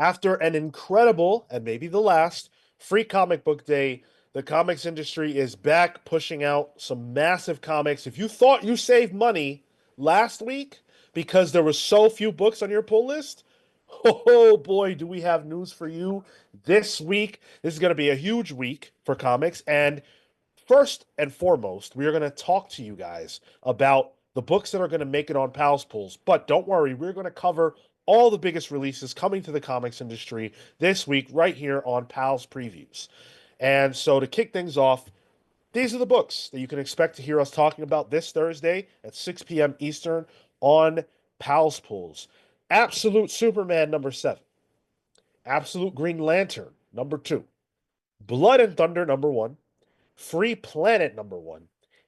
After an incredible, and maybe the last, free comic book day, the comics industry is back pushing out some massive comics. If you thought you saved money last week because there were so few books on your pull list, oh boy, do we have news for you this week. This is going to be a huge week for comics. And first and foremost, we are going to talk to you guys about the books that are going to make it on Pals Pulls. But don't worry, we're going to cover all the biggest releases coming to the comics industry this week right here on Pals Previews. And so to kick things off, these are the books that you can expect to hear us talking about this Thursday at 6 p.m. Eastern on Pals Pulls. Absolute Superman number 7, Absolute Green Lantern number 2, Blood and Thunder number 1, Free Planet number 1,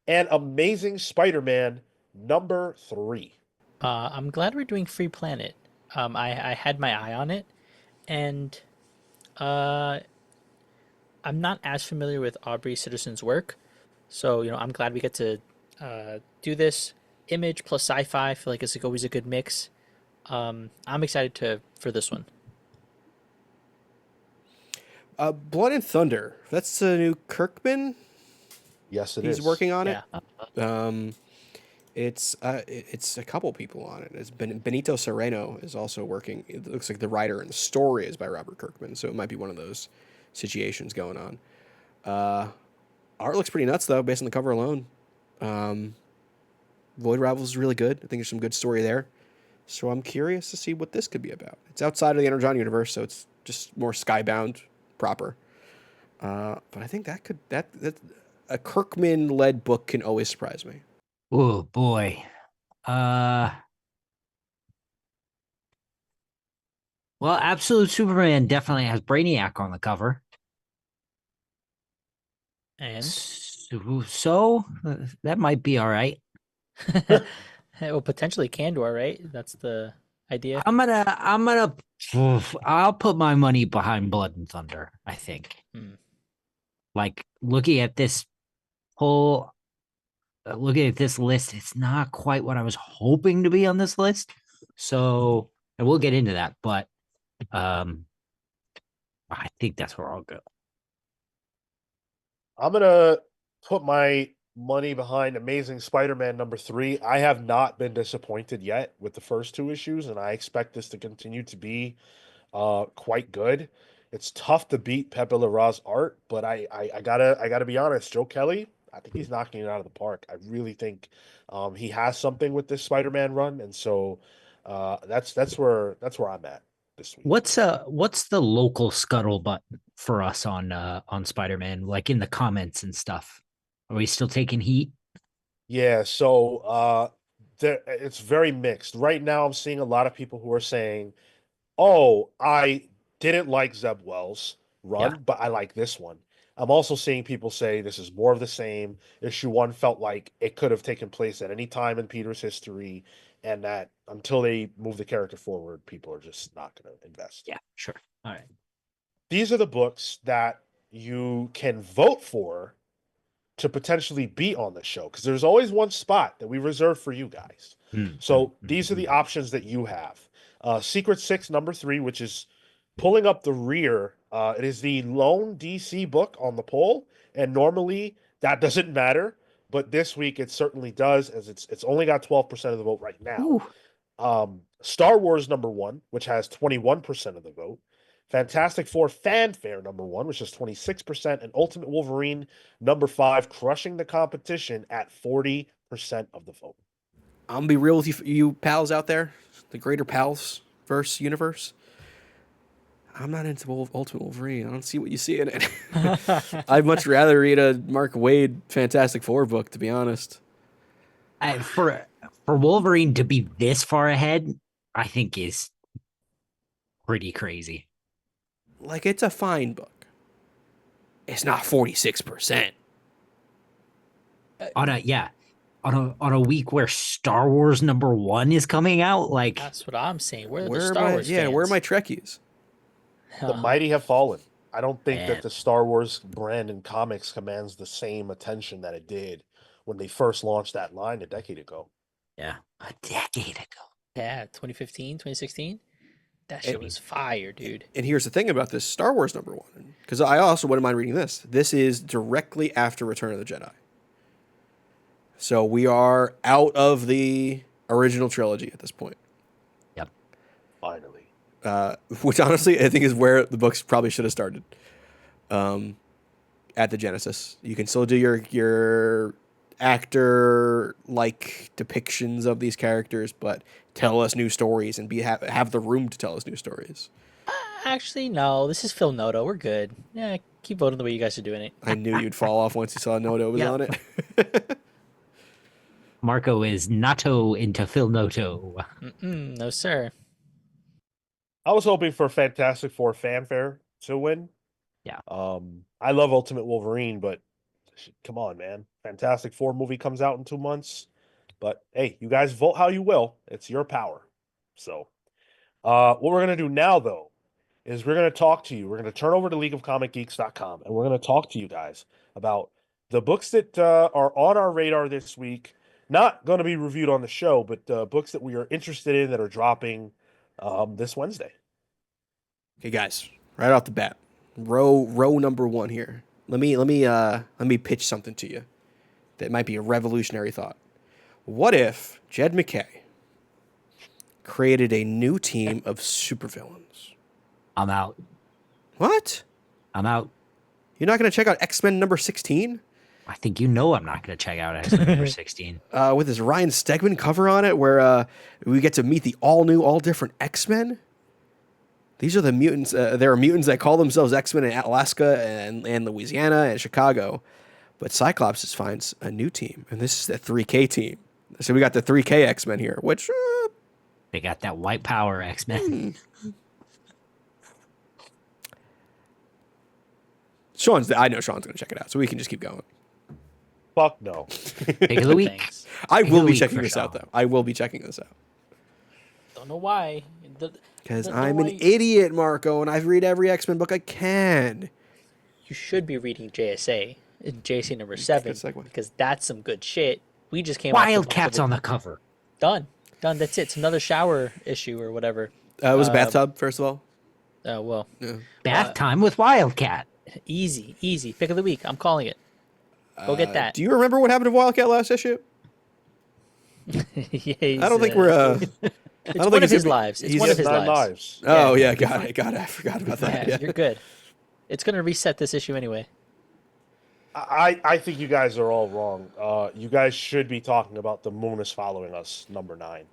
and Amazing Spider-Man number 3. I'm glad we're doing Free Planet. I had my eye on it, and uh, I'm not as familiar with Aubrey Citizen's work, so I'm glad we get to do this. Image plus sci-fi, I feel like it's like always a good mix. I'm excited to for this one. Blood and Thunder. That's the new Kirkman. Yes, it He's is. working on it. Yeah, Um, it's a couple people on it. It's Benito Sereno is also working. It looks like the writer and the story is by Robert Kirkman, so it might be one of those situations going on. Art looks pretty nuts though, based on the cover alone. Um, Void Rivals is really good. I think there's some good story there. So I'm curious to see what this could be about. It's outside of the Energon universe, so it's just more skybound proper. But I think that a Kirkman led book can always surprise me. Oh boy. Uh well, Absolute Superman definitely has Brainiac on the cover. and So that might be all right. well, potentially Candor, right? That's the idea. I'm gonna I'll put my money behind Blood and Thunder, I think. Hmm. Like whole looking at this list, it's not quite what I was hoping to be on this list. So, and we'll get into that, but um I think that's where I'll go. I'm gonna put my money behind Amazing Spider-Man number 3. I have not been disappointed yet with the first two issues, and I expect this to continue to be quite good. It's tough to beat Pepe Larraz's art, but I gotta be honest, Joe Kelly, I think he's knocking it out of the park. I really think he has something with this Spider-Man run, and so that's where I'm at this week. What's the local scuttlebutt for us on Spider-Man, like in the comments and stuff? Are we still taking heat? Yeah, so it's very mixed. Right now, I'm seeing a lot of people who are saying, "Oh, I didn't like Zeb Wells' Yeah. run, but I like this one." I'm also seeing people say this is more of the same. Issue one felt like it could have taken place at any time in Peter's history, and that until they move the character forward, people are just not going to invest. Yeah, sure. All right. These are the books that you can vote for to potentially be on the show because there's always one spot that we reserve for you guys. So these are the options that you have. Secret Six, number 3, which is pulling up the rear. It is the lone DC book on the poll, and normally that doesn't matter, but this week it certainly does, as it's only got 12% of the vote right now. Ooh. Star Wars number 1, which has 21% of the vote. Fantastic Four Fanfare number 1, which is 26%, and Ultimate Wolverine number 5, crushing the competition at 40% of the vote. I'm gonna be real with you pals out there, the greater pals verse universe. I'm not into Ultimate Wolverine. I don't see what you see in it. I'd much rather read a Mark Waid Fantastic Four book, to be honest. For Wolverine to be this far ahead, I think is pretty crazy. Like, it's a fine book. It's not 46%. On a yeah, on a week where Star Wars number 1 is coming out, like That's what I'm saying. Where are the Where are Star my Wars where are my fans? Trekkies? The mighty have fallen. I don't think that man, the Star Wars brand in comics commands the same attention that it did when they first launched that line a decade ago. yeah, a decade ago. Yeah, 2015, 2016. That shit was fire, dude. And here's the thing about this Star Wars #1, because I also wouldn't mind reading this. This is directly after Return of the Jedi. So we are out of the original trilogy at this point. Yep. Finally. Which honestly I think is where the books probably should have started. At the Genesis, you can still do your actor like depictions of these characters, but tell us new stories and have the room to tell us new stories. Actually, no. This is Phil Noto. We're good. Yeah, keep voting the way you guys are doing it. I knew you'd fall off once you saw Noto was Yep. on it. Marco is natto into Phil Noto. No, sir. I was hoping for Fantastic Four fanfare to win. Yeah. I love Ultimate Wolverine, but come on, man. Fantastic Four movie comes out in 2 months. But hey, you guys vote how you will. It's your power. So, what we're gonna do now, though, is we're gonna talk to you. We're gonna turn over to LeagueOfComicGeeks.com, and we're gonna talk to you guys about the books that are on our radar this week. Not going to be reviewed on the show, but books that we are interested in that are dropping this Wednesday. Okay, guys, right off the bat, row #1 here. Let me pitch something to you that might be a revolutionary thought. What if Jed McKay created a new team of supervillains? I'm out. What? I'm out. You're not going to check out X-Men #16? I think you know I'm not going to check out X-Men number 16. With this Ryan Stegman cover on it, where we get to meet the all-new, all-different X-Men? These are the mutants. There are mutants that call themselves X-Men in Alaska and Louisiana and Chicago. But Cyclops finds a new team, and this is the 3K team. So we got the 3K X-Men here, which... They got that white power X-Men. I know Sean's going to check it out, so we can just keep going. Fuck no. Pick of the week. Thanks. I Pick of will the be week checking for this out, Sean. though. I will be checking this out. Don't know why. Because Don't I'm know an why- idiot, Marco, and I read every X-Men book I can. You should be reading JSA, JSA number 7, segue. because that's some good shit. We just came off the Wildcats back on of the cover. Done. That's it. It's another shower issue or whatever. It was a bathtub, first of all. Well, Bath time with Wildcat. easy. Pick of the week. I'm calling it. Go get that. Do you remember what happened to Wildcat last issue? Yeah, I don't think we're... It's don't one think of he's his lives. It's he's one of his Nine lives. lives. Oh, Yeah, yeah, got it. I forgot about that. Yeah, Yeah. you're good. It's gonna reset this issue anyway. I think you guys are all wrong. You guys should be talking about The Moon is Following Us, number 9.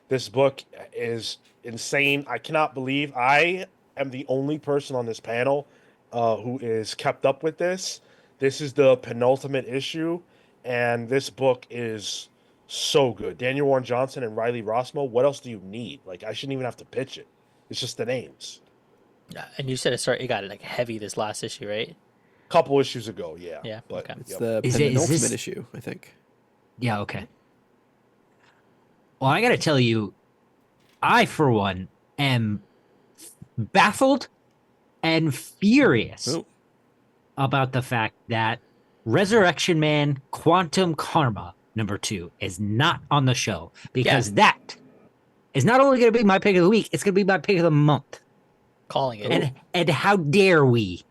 This book is insane. I cannot believe I am the only person on this panel who is kept up with this. This is the penultimate issue, and this book is so good. Daniel Warren Johnson and Riley Rossmo, what else do you need? Like, I shouldn't even have to pitch it. It's just the names. And you said it got like heavy this last issue, right? Couple issues ago, yeah. Yeah, But, okay. It's yep. the Is penultimate this- issue, I think. Yeah, okay. Well, I got to tell you, I, for one, am baffled and furious Oh. about the fact that Resurrection Man Quantum Karma number 2 is not on the show because that is not only going to be my pick of the week, it's going to be my pick of the month. Calling it. And how dare we?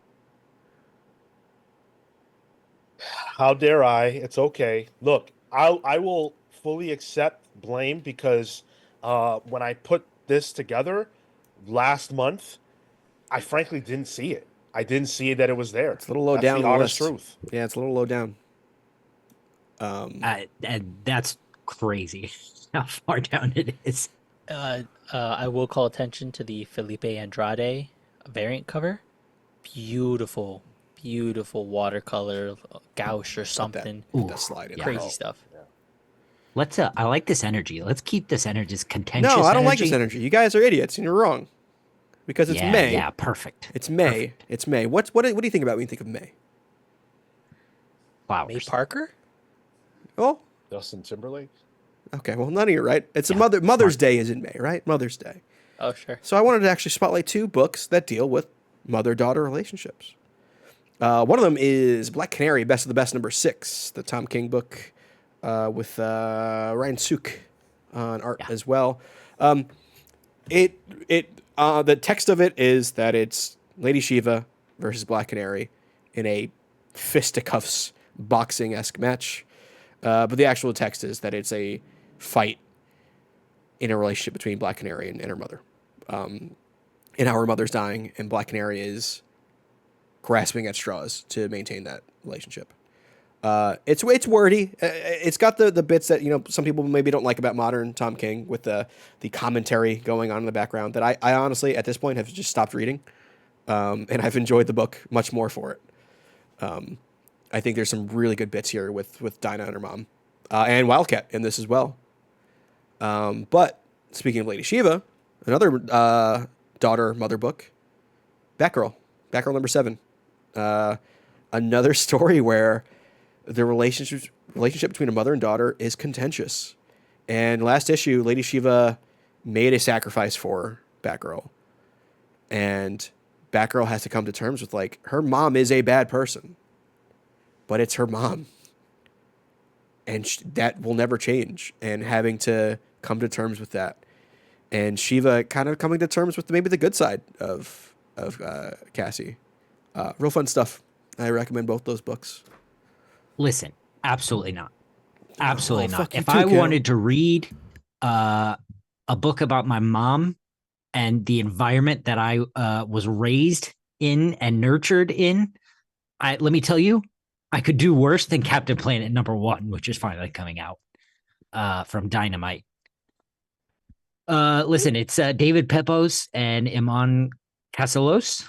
How dare I? It's okay. Look, I will fully accept blame because when I put this together last month, I frankly didn't see it. I didn't see that it was there. It's a little low That's down the on the honest list. truth. Yeah, it's a little low down. And that's crazy how far down it is. I will call attention to the Felipe Andrade variant cover. Beautiful watercolor gouache or something. Let that slide in. Crazy stuff. Let's I like this energy. Let's keep this energy, this contentious No, I don't like energy. this energy. You guys are idiots, and you're wrong. Because it's yeah, May. Yeah, perfect. It's May. It's May. What do you think about when you think of May? Flowers. May Parker? Oh, Justin Timberlake. okay. Well, none of you are right. It's a Mother's Day is in May, right? Mother's Day. Oh, sure. So I wanted to actually spotlight 2 books that deal with mother-daughter relationships. One of them is Black Canary, Best of the Best, number 6, the Tom King book with Ryan Sook on art as well. It The text of it is that it's Lady Shiva versus Black Canary in a fisticuffs boxing-esque match. But the actual text is that it's a fight in a relationship between Black Canary and her mother. And how her mother's dying, and Black Canary is grasping at straws to maintain that relationship. It's wordy. It's got the bits that some people maybe don't like about modern Tom King, with the commentary going on in the background, that I honestly at this point have just stopped reading, and I've enjoyed the book much more for it. I think there's some really good bits here with Dinah and her mom, and Wildcat in this as well. But speaking of Lady Shiva, another daughter mother book, Batgirl number 7, another story where the relationship between a mother and daughter is contentious. And last issue, Lady Shiva made a sacrifice for Batgirl, and Batgirl has to come to terms with, like, her mom is a bad person, but it's her mom, and that will never change, and having to come to terms with that. And Shiva kind of coming to terms with maybe the good side of Cassie. Real fun stuff. I recommend both those books. Listen, absolutely not. Absolutely not. Fuck you If too, I Cale. wanted to read a book about my mom and the environment that I was raised in and nurtured in, let me tell you, I could do worse than Captain Planet number 1, which is finally coming out from Dynamite. Listen, it's David Pepos and Iman Castelos.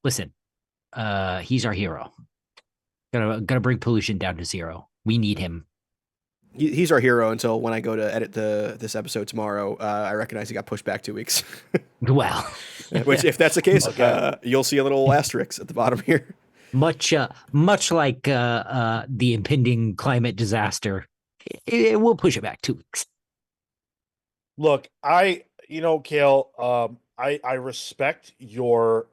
Listen, he's our hero. Gotta bring pollution down to 0. We need him. He's our hero until when I go to edit this episode tomorrow. I recognize he got pushed back 2 weeks. Well, Which, if that's the case, Okay. you'll see a little asterisk at the bottom here. much like the impending climate disaster, it will push it back 2 weeks. Look, Cale, I respect your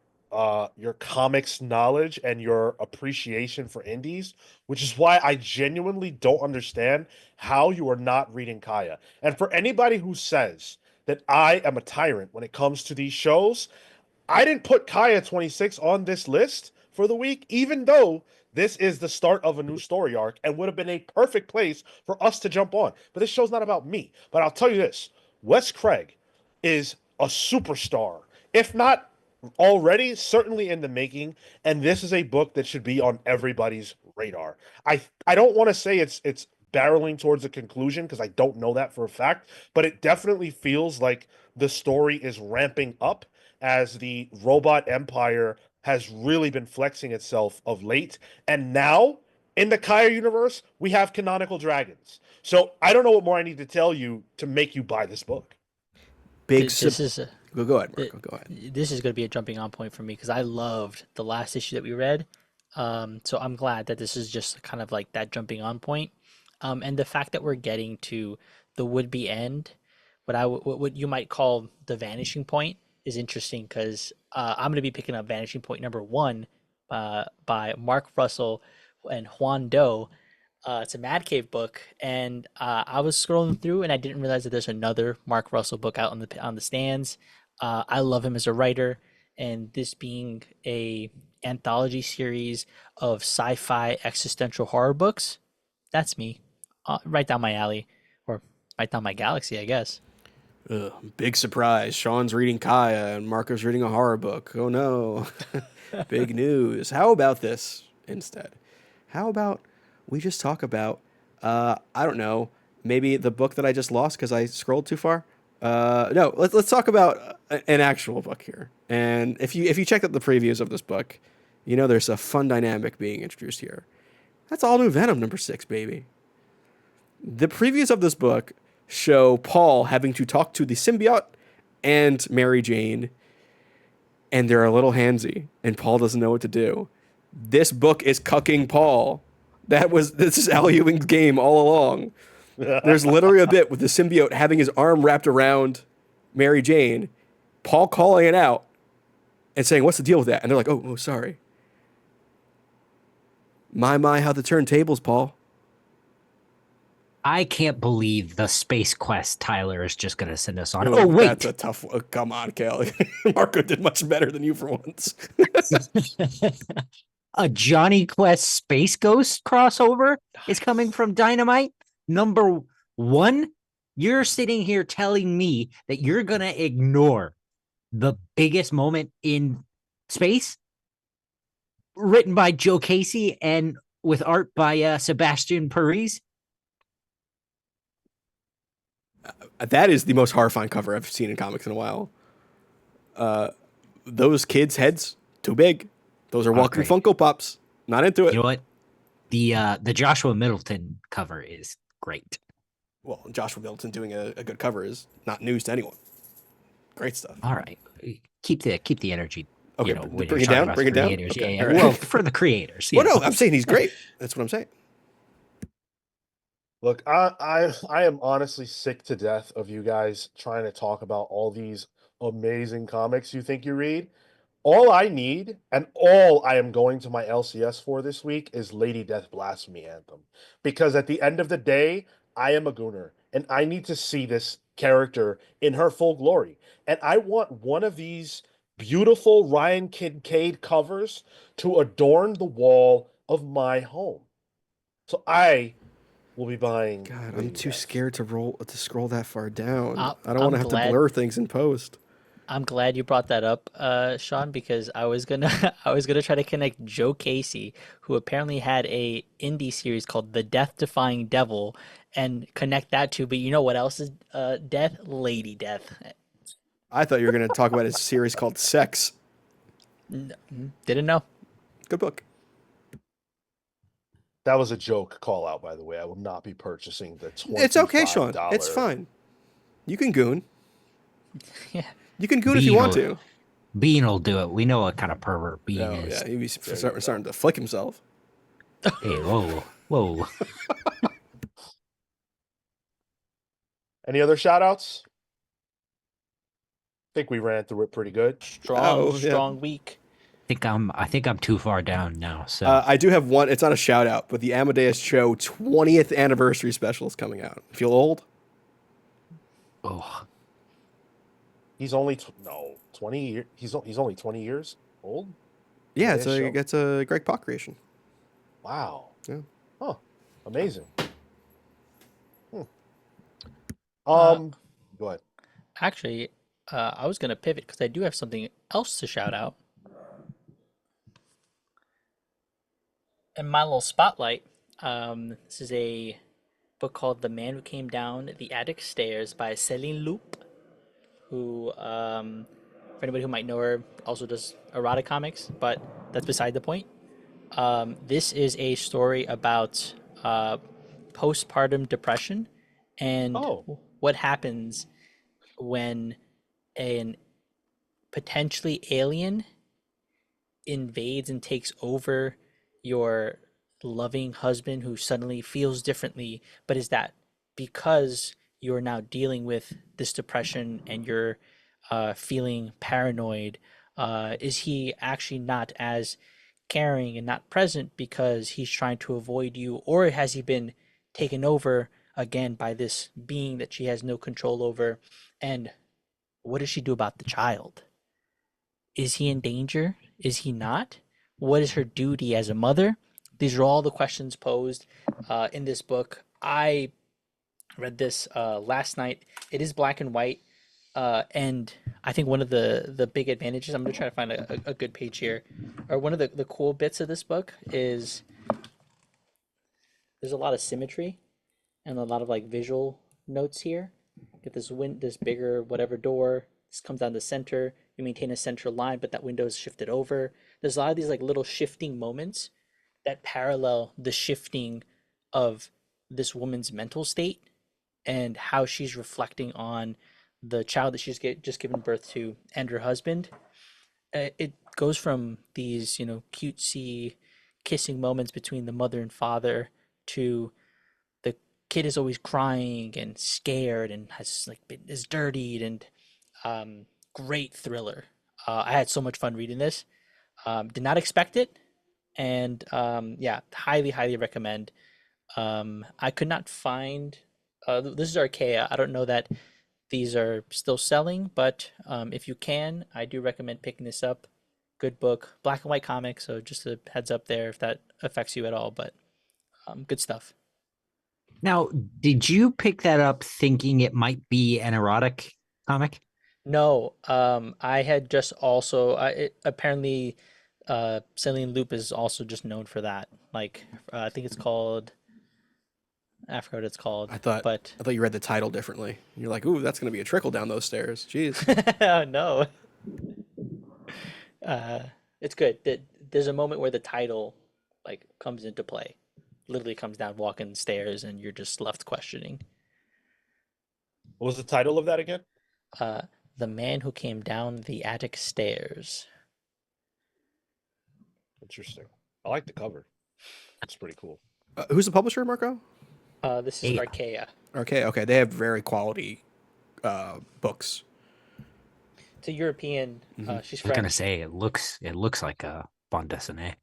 comics knowledge and your appreciation for indies, which is why I genuinely don't understand how you are not reading Kaya. And for anybody who says that I am a tyrant when it comes to these shows, I didn't put Kaya 26 on this list for the week, even though this is the start of a new story arc and would have been a perfect place for us to jump on. But this show's not about me. But I'll tell you this, Wes Craig is a superstar, if not already, certainly in the making. And this is a book that should be on everybody's radar. I don't want to say it's barreling towards a conclusion, because I don't know that for a fact, but it definitely feels like the story is ramping up as the robot empire has really been flexing itself of late. And now in the Kaya universe, we have canonical dragons. So I don't know what more I need to tell you to make you buy this book. Big. This is Go ahead, Marco. Go ahead. this is going to be a jumping on point for me because I loved the last issue that we read. So I'm glad that this is just kind of like that jumping on point. And the fact that we're getting to the would-be end, what you might call the vanishing point, is interesting because I'm going to be picking up Vanishing Point number 1 by Mark Russell and Juan Doe. It's a Mad Cave book, and I was scrolling through, and I didn't realize that there's another Mark Russell book out on the stands. I love him as a writer, and this being a anthology series of sci-fi existential horror books, that's me, right down my alley, or right down my galaxy, I guess. Ugh, big surprise. Sean's reading Kaya and Marco's reading a horror book. Oh no. Big news. How about this instead? How about we just talk about, I don't know, maybe the book that I just lost because I scrolled too far? No, let's talk about an actual book here. And if you checked out the previews of this book, there's a fun dynamic being introduced here. That's all new Venom number 6, baby. The previews of this book show Paul having to talk to the symbiote and Mary Jane, and they're a little handsy, and Paul doesn't know what to do. This book is cucking Paul. This is Al Ewing's game all along. There's literally a bit with the symbiote having his arm wrapped around Mary Jane, Paul calling it out and saying, "What's the deal with that?" And they're like, "Oh, sorry." My, how the turntables, Paul. I can't believe the space quest Tyler is just gonna send us on. Oh, Oh that's wait, a tough one. Come on, Cale. Marco did much better than you for once. a Johnny Quest Space Ghost crossover is coming Nice. from Dynamite. Number one, you're sitting here telling me that you're gonna ignore the biggest moment in space, written by Joe Casey and with art by Sebastian Paris. That is the most horrifying cover I've seen in comics in a while. Those kids' heads too big. Those are walking Okay, Funko Pops. Not into you know it. what? The Joshua Middleton cover is great. Well, Joshua Middleton doing a good cover is not news to anyone. Great stuff. All right, keep the energy. Okay, When you're bring it talking down. about Bring the it down. creators, yeah, Okay, yeah. all right. Well, for the creators, Well, no, I'm saying he's great. That's what I'm saying. Look, I am honestly sick to death of you guys trying to talk about all these amazing comics you think you read. All I need and all I am going to my LCS for this week is Lady Death Blasphemy Anthem. Because at the end of the day, I am a gooner and I need to see this character in her full glory. And I want one of these beautiful Ryan Kincaid covers to adorn the wall of my home. So I will be buying God, I'm Lady too Death. scared to scroll that far down. Uh, I don't want I'm to have to glad blur things in post. I'm glad you brought that up, Sean, because I was gonna I was gonna try to connect Joe Casey, who apparently had a indie series called The Death Defying Devil, and connect that to. But you know what else is Death? Lady Death. I thought you were going to talk about a series called Sex. Didn't know. Good book. That was a joke call out, by the way. I will not be purchasing the It's okay, Sean. $25. It's fine. You can goon. Yeah. You can goon if you Bean want will to. Bean will do it. We know what kind of pervert Bean Oh, is. yeah. He's There you starting go. to flick himself. Hey, whoa, whoa. Any other shout outs? I think we ran through it pretty good. Strong, Oh, yeah. strong week. I think I'm too far down now. So I do have one. It's not a shout out, but the Amadeus Cho 20th anniversary special is coming out. Feel old? oh, He's only no 20 years. He's only 20 years old. Yeah, Amadeus Cho. it's a Greg Pak creation. Wow. Yeah. Huh. Amazing. Hmm. Uh, Go ahead. Actually, I was gonna pivot because I do have something else to shout out. In my little spotlight, this is a book called The Man Who Came Down the Attic Stairs by Céline Loup, who, for anybody who might know her, also does erotic comics, but that's beside the point. This is a story about postpartum depression and Oh, what happens when an potentially alien invades and takes over your loving husband who suddenly feels differently, but is that because you're now dealing with this depression and you're feeling paranoid? Is he actually not as caring and not present because he's trying to avoid you, or has he been taken over again by this being that she has no control over? And what does she do about the child? Is he in danger? Is he not? What is her duty as a mother? These are all the questions posed in this book. I read this last night. It is black and white, and I think one of the big advantages. I'm gonna try to find a good page here, or one of the cool bits of this book is there's a lot of symmetry and a lot of like visual notes here. Get this bigger whatever door. This comes down the center. You maintain a central line, but that window is shifted over. There's a lot of these like little shifting moments that parallel the shifting of this woman's mental state and how she's reflecting on the child that just given birth to and her husband. It goes from these cutesy kissing moments between the mother and father to the kid is always crying and scared and has like is dirtied and great thriller. I had so much fun reading this. Did not expect it, and yeah, highly recommend. I could not find. This is Archaea. I don't know that these are still selling, but if you can, I do recommend picking this up. Good book, black and white comic. So just a heads up there if that affects you at all. But good stuff. Now, did you pick that up thinking it might be an erotic comic? No, I had just also apparently Celine Loop is also just known for that. Like I think it's called I forgot what it's called, I thought but I thought you read the title differently. You're like, ooh, that's gonna be a trickle down those stairs. Jeez. no, uh, it's good. There's a moment where the title like comes into play. Literally comes down walking stairs, and you're just left questioning. What was the title of that again? Uh, the man who came down the attic stairs. Interesting. I like the cover. It's pretty cool. Who's the publisher, Marco? This is Hey, Archaea. Okay, they have very quality books. It's a European. Mhm. She's I was gonna French. say it looks like a bande dessinée.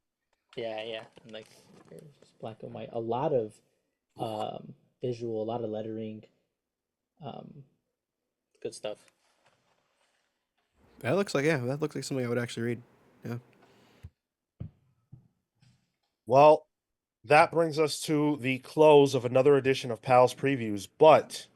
Yeah, yeah. And like here's black and white. A lot of visual, a lot of lettering. Um, good stuff. That looks like something I would actually read. Yeah. Well, that brings us to the close of another edition of Pals Previews, but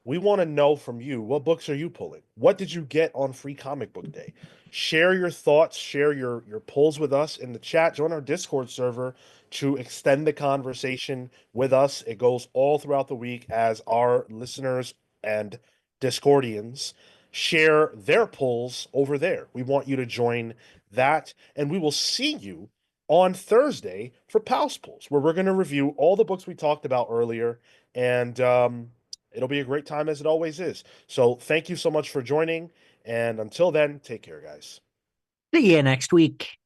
we want to know from you, what books are you pulling? What did you get on Free Comic Book Day? Share your thoughts, share your pulls with us in the chat. Join our Discord server to extend the conversation with us. It goes all throughout the week as our listeners and Discordians share their pulls over there. We want you to join that, and we will see you on Thursday for Pals Pulls, where we're going to review all the books we talked about earlier, and it'll be a great time as it always is. So thank you so much for joining. And until then, take care, guys. See you next week.